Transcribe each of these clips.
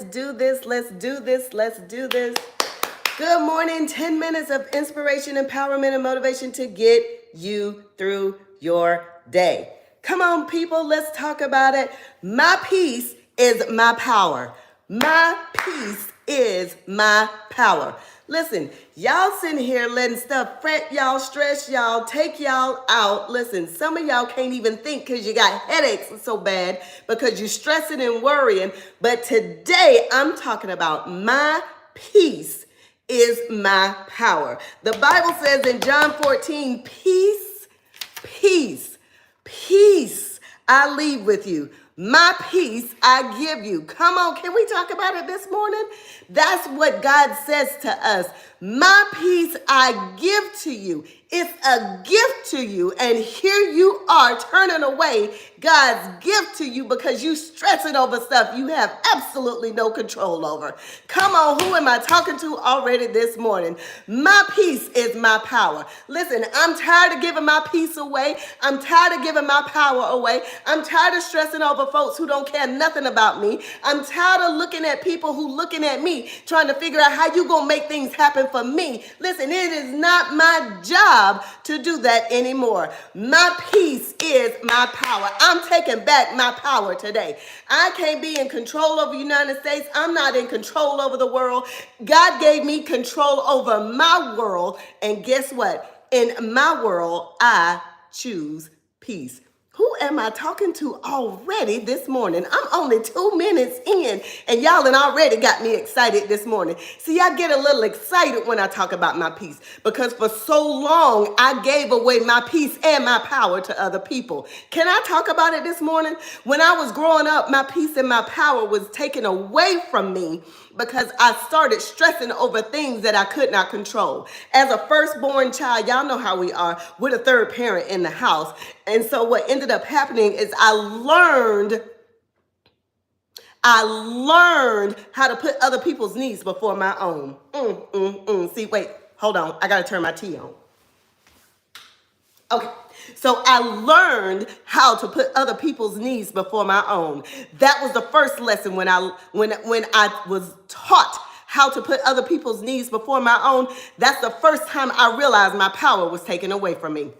do this. Let's do this. Let's do this. Good morning. 10 minutes of inspiration, empowerment, and motivation to get you through your day. Come on, people. Let's talk about it. My peace is my power. My peace is my power. Listen, y'all sitting here letting stuff fret y'all, stress y'all, take y'all out. Listen, some of y'all can't even think because you got headaches so bad because you're stressing and worrying. But today I'm talking about my peace is my power. The Bible says in John 14, peace, peace, peace I leave with you. My peace I give you. Come on, can we talk about it this morning? That's what God says to us. My peace I give to you. It's a gift to you. And here you are turning away God's gift to you because you stressing over stuff you have absolutely no control over. Come on, who am I talking to already this morning? My peace is my power. Listen, I'm tired of giving my peace away. I'm tired of giving my power away. I'm tired of stressing over folks who don't care nothing about me. I'm tired of looking at people who looking at me trying to figure out how you gonna make things happen for me. Listen, it is not my job to do that anymore. My peace is my power. I'm taking back my power today. I can't be in control over the United States. I'm not in control over the world. God gave me control over my world. And guess what? In my world, I choose peace. Who am I talking to already this morning? I'm only 2 minutes in, and y'all done already got me excited this morning. See, I get a little excited when I talk about my peace because for so long, I gave away my peace and my power to other people. Can I talk about it this morning? When I was growing up, my peace and my power was taken away from me because I started stressing over things that I could not control. As a firstborn child, y'all know how we are. We're the third parent in the house. And so what ended up happening is I learned how to put other people's needs before my own. See, wait, hold on. I got to turn my tea on. Okay. So I learned how to put other people's needs before my own. That was the first lesson when I was taught how to put other people's needs before my own. That's the first time I realized my power was taken away from me.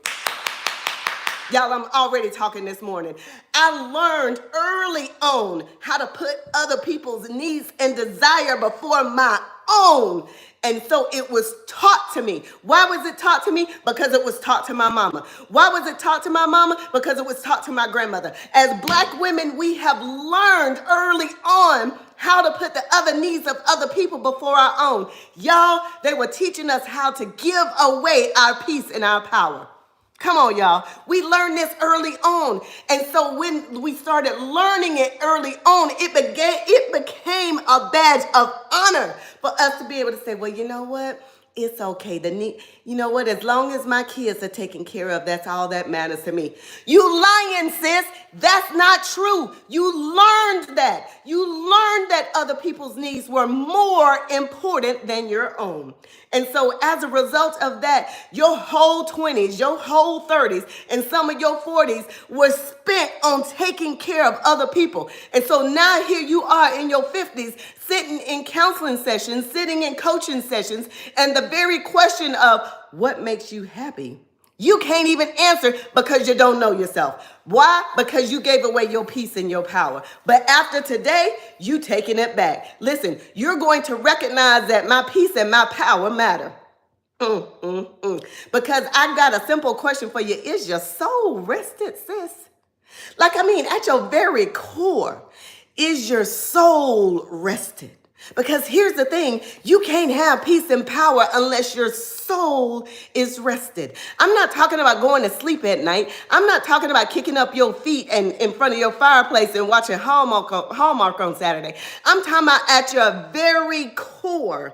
Y'all, I'm already talking this morning. I learned early on how to put other people's needs and desire before my own. And so it was taught to me. Why was it taught to me? Because it was taught to my mama. Why was it taught to my mama? Because it was taught to my grandmother. As Black women, we have learned early on how to put the other needs of other people before our own. Y'all, they were teaching us how to give away our peace and our power. Come on, y'all. We learned this early on. And so when we started learning it early on, it became a badge of honor for us to be able to say, well, you know what? It's okay. You know what? As long as my kids are taken care of, that's all that matters to me. You lying, sis. That's not true. You learned that. You learned that other people's needs were more important than your own. And so as a result of that, your whole 20s, your whole 30s, and some of your 40s were spent on taking care of other people. And so now here you are in your 50s, sitting in counseling sessions, sitting in coaching sessions, and the very question of what makes you happy, you can't even answer because you don't know yourself. Why? Because you gave away your peace and your power. But after today, you taking it back. Listen, you're going to recognize that my peace and my power matter. Because I got a simple question for you. Is your soul rested, sis? At your very core, is your soul rested? Because here's the thing, you can't have peace and power unless your soul is rested. I'm not talking about going to sleep at night. I'm not talking about kicking up your feet and in front of your fireplace and watching Hallmark on Saturday. I'm talking about at your very core,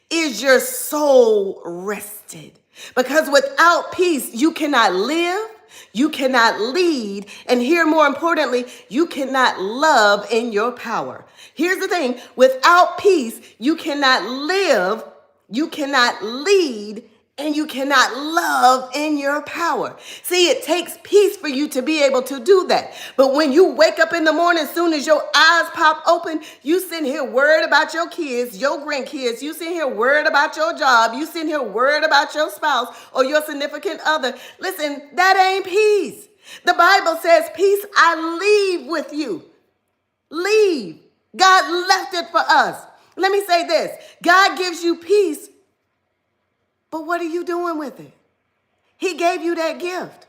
is your soul rested? Because without peace, you cannot live. You cannot lead, and here more importantly, you cannot love in your power. Here's the thing, without peace, you cannot live, you cannot lead, and you cannot love in your power. See, it takes peace for you to be able to do that. But when you wake up in the morning, as soon as your eyes pop open, you sitting here worried about your kids, your grandkids, you sitting here worried about your job, you sitting here worried about your spouse or your significant other. Listen, that ain't peace. The Bible says, peace I leave with you. Leave. God left it for us. Let me say this. God gives you peace, but what are you doing with it? He gave you that gift,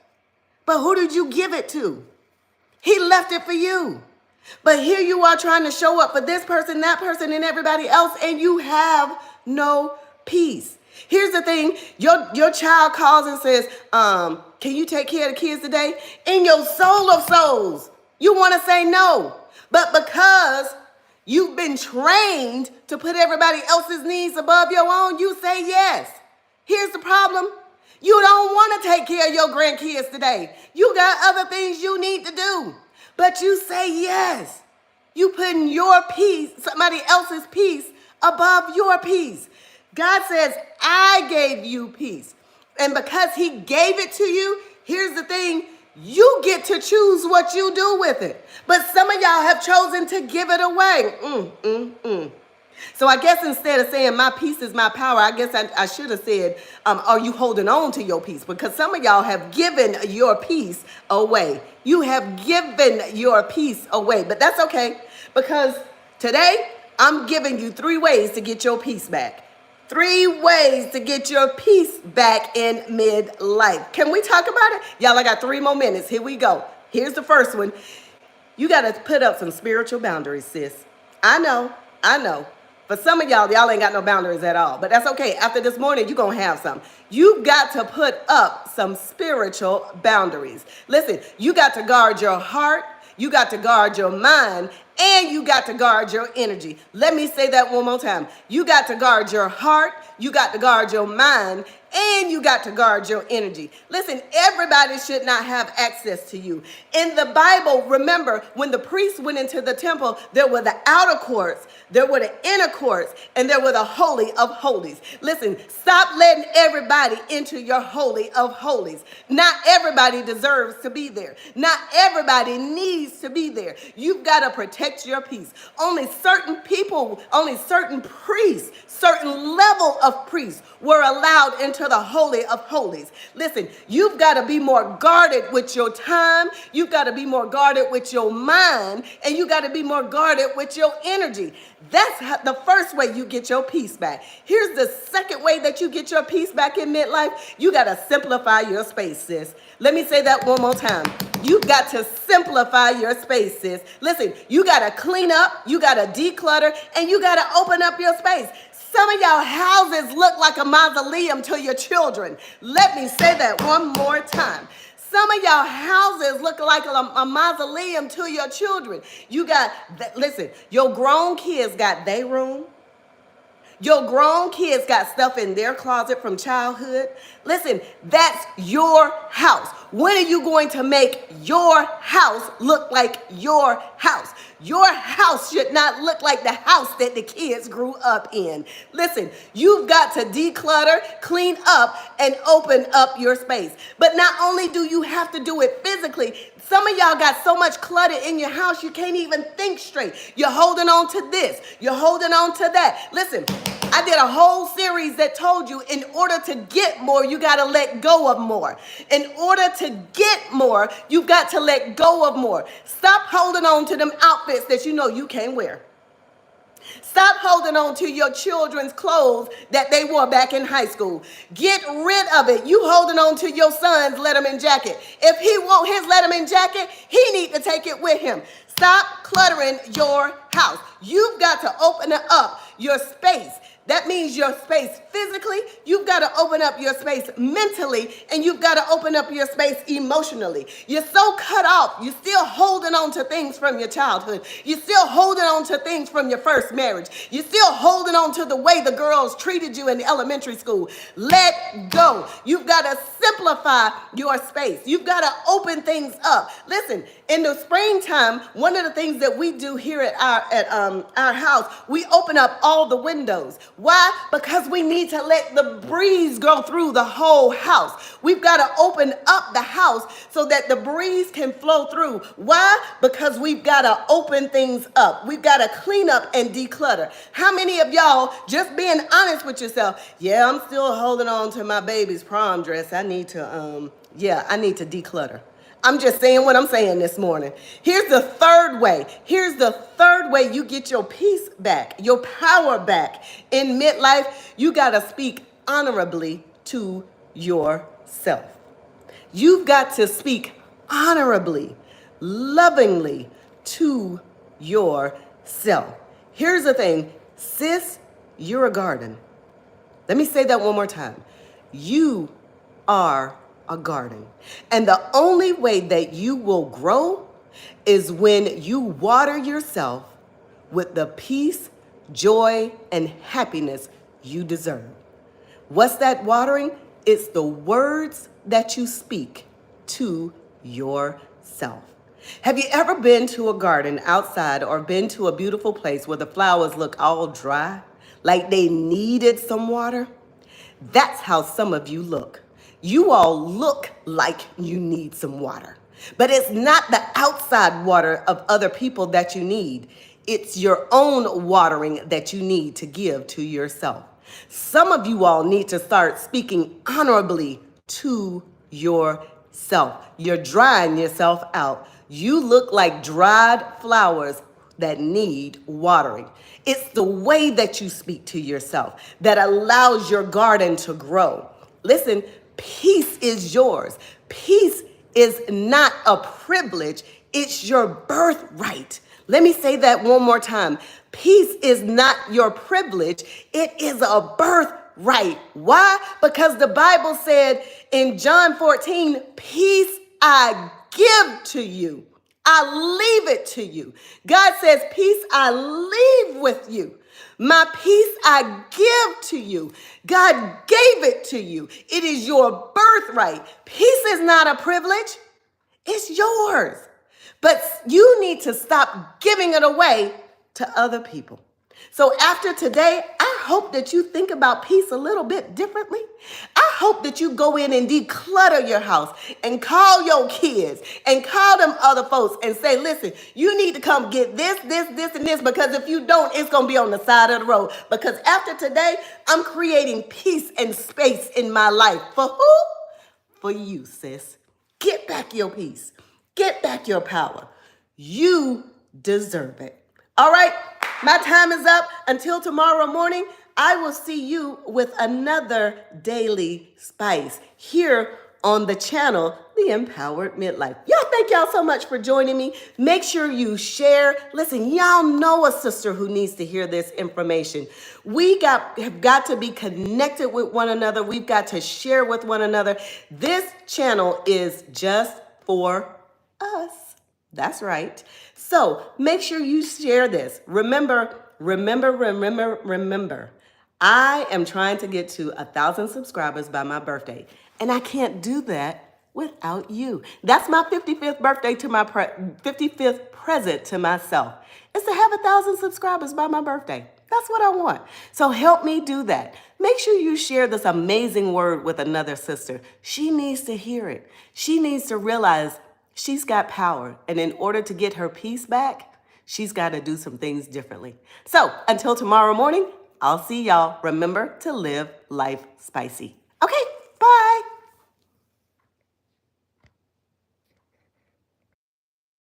but who did you give it to? He left it for you. But here you are trying to show up for this person, that person, and everybody else, and you have no peace. Here's the thing. Your child calls and says, can you take care of the kids today? In your soul of souls, you want to say no. But because you've been trained to put everybody else's needs above your own, you say yes. Here's the problem. You don't want to take care of your grandkids today. You got other things you need to do. But you say yes. You putting your peace, somebody else's peace, above your peace. God says, I gave you peace. And because he gave it to you, here's the thing. You get to choose what you do with it. But some of y'all have chosen to give it away. So I guess instead of saying my peace is my power, I guess I should have said, are you holding on to your peace? Because some of y'all have given your peace away. You have given your peace away. But that's okay, because today I'm giving you 3 ways to get your peace back. 3 ways to get your peace back in midlife. Can we talk about it? Y'all, I got 3 more minutes. Here we go. Here's the first one. You got to put up some spiritual boundaries, sis. I know. For some of y'all ain't got no boundaries at all. But that's okay. After this morning, you're going to have some. You've got to put up some spiritual boundaries. Listen, you got to guard your heart. You got to guard your mind. And you got to guard your energy. Let me say that one more time. You got to guard your heart. You got to guard your mind. And you got to guard your energy. Listen, everybody should not have access to you. In the Bible, remember, when the priests went into the temple, there were the outer courts, there were the inner courts, and there were the holy of holies. Listen, stop letting everybody into your holy of holies. Not everybody deserves to be there. Not everybody needs to be there. You've got to protect your peace. Only certain people, only certain priests, certain level of priests were allowed into the holy of holies. Listen, you've got to be more guarded with your time. You've got to be more guarded with your mind, and you got to be more guarded with your energy. That's the first way you get your peace back. Here's the second way that you get your peace back in midlife. You got to simplify your space, sis. Let me say that one more time. You got to simplify your space, sis. Listen, you got to clean up, you got to declutter, and you got to open up your space. Some of y'all houses look like a mausoleum to your children. Let me say that one more time. Some of y'all houses look like a mausoleum to your children. You got, listen, your grown kids got their room. Your grown kids got stuff in their closet from childhood. Listen, that's your house. When are you going to make your house look like your house? Your house should not look like the house that the kids grew up in. Listen, you've got to declutter, clean up, and open up your space. But not only do you have to do it physically, some of y'all got so much clutter in your house you can't even think straight. You're holding on to this. You're holding on to that. Listen, I did a whole series that told you in order to get more, you got to let go of more. In order to get more, you've got to let go of more. Stop holding on to them outfits that you know you can't wear. Stop holding on to your children's clothes that they wore back in high school. Get rid of it. You holding on to your son's Letterman jacket. If he want his Letterman jacket, he need to take it with him. Stop cluttering your house. You've got to open up your space. That means your space physically, you've got to open up your space mentally, and you've got to open up your space emotionally. You're so cut off. You're still holding on to things from your childhood. You're still holding on to things from your first marriage. You're still holding on to the way the girls treated you in elementary school. Let go. You've got to simplify your space. You've got to open things up. Listen, in the springtime, one of the things that we do here at our house, we open up all the windows. Why? Because we need to let the breeze go through the whole house. We've got to open up the house so that the breeze can flow through. Why? Because we've got to open things up. We've got to clean up and declutter. How many of y'all, just being honest with yourself, yeah, I'm still holding on to my baby's prom dress. I need to declutter. I'm just saying what I'm saying this morning. Here's the third way. Here's the third way you get your peace back, your power back. In midlife, you got to speak honorably to yourself. You've got to speak honorably, lovingly to yourself. Here's the thing, sis, you're a garden. Let me say that one more time. You are a garden. And the only way that you will grow is when you water yourself with the peace, joy, and happiness you deserve. What's that watering? It's the words that you speak to yourself. Have you ever been to a garden outside or been to a beautiful place where the flowers look all dry, like they needed some water? That's how some of you look. You all look like you need some water, but it's not the outside water of other people that you need. It's your own watering that you need to give to yourself. Some of you all need to start speaking honorably to yourself. You're drying yourself out. You look like dried flowers that need watering. It's the way that you speak to yourself that allows your garden to grow. Listen, peace is yours. Peace is not a privilege, it's your birthright. Let me say that one more time. Peace is not your privilege, it is a birthright. Why? Because the Bible said in John 14, peace I give to you. I leave it to you. God says, peace I leave with you. My peace I give to you. God gave it to you. It is your birthright. Peace is not a privilege. It's yours. But you need to stop giving it away to other people. So after today, I hope that you think about peace a little bit differently. I hope that you go in and declutter your house and call your kids and call them other folks and say, listen, you need to come get this, and this, because if you don't, it's going to be on the side of the road. Because after today, I'm creating peace and space in my life. For who? For you, sis. Get back your peace. Get back your power. You deserve it. All right, my time is up. Until tomorrow morning, I will see you with another daily spice here on the channel, The Empowered Midlife. Thank y'all so much for joining me. Make sure you share. Listen, y'all know a sister who needs to hear this information. We have got to be connected with one another. We've got to share with one another. This channel is just for us. That's right. So make sure you share this. Remember, I am trying to get to 1,000 subscribers by my birthday, and I can't do that without you. That's my 55th birthday to my 55th present to myself, is to have 1,000 subscribers by my birthday. That's what I want. So help me do that. Make sure you share this amazing word with another sister. She needs to hear it. She needs to realize she's got power, and in order to get her peace back, she's got to do some things differently. So until tomorrow morning, I'll see y'all. Remember to live life spicy. Okay,